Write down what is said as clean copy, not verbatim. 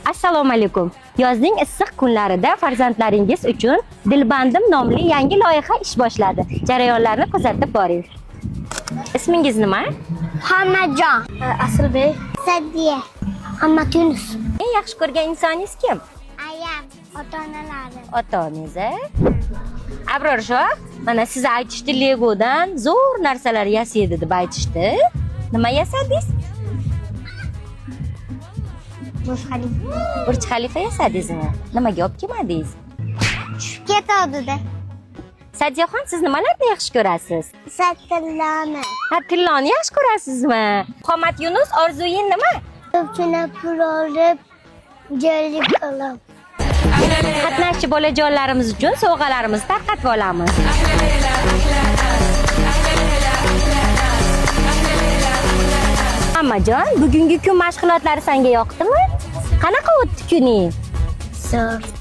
Assalomu alaykum. Yozning issiq kunlarida farzandlaringiz uchun Dilbandim nomli yangi loyiha ish boshladi. Jarayonlarni kuzatib boring. Ismingiz nima? Muhammadjon, Asilbek, Sadiya, Muhammad Yunus, Eng yaxshi ko'rgan insoningiz kim? ayam, ota-onalarim. Ota-onangiz, Abror shoh, mana siz aytishdi Legodan zo'r narsalar yasaydi deb aytishdi. Nima yasadingiz? Burj Xalifa yasadingizmi? Nimaga olib kelmadingiz? Tushib ketadi-da. Sadiyaxon, siz nimalarni yaxshi ko'rasiz? Satillani. Ha, tilloni yaxshi ko'rasizmi? Muhammad Yunus, orzuying nima? Ko'pchina pul olib, jo'rlik qilib. Qatnashchi bolajonlarimiz uchun sovg'alarimizni tarqatib olamiz. Ammajon, bugungi kun mashg'ulotlari senga yoqdimi? Qanaqa o'tdi kuning? Zo'r.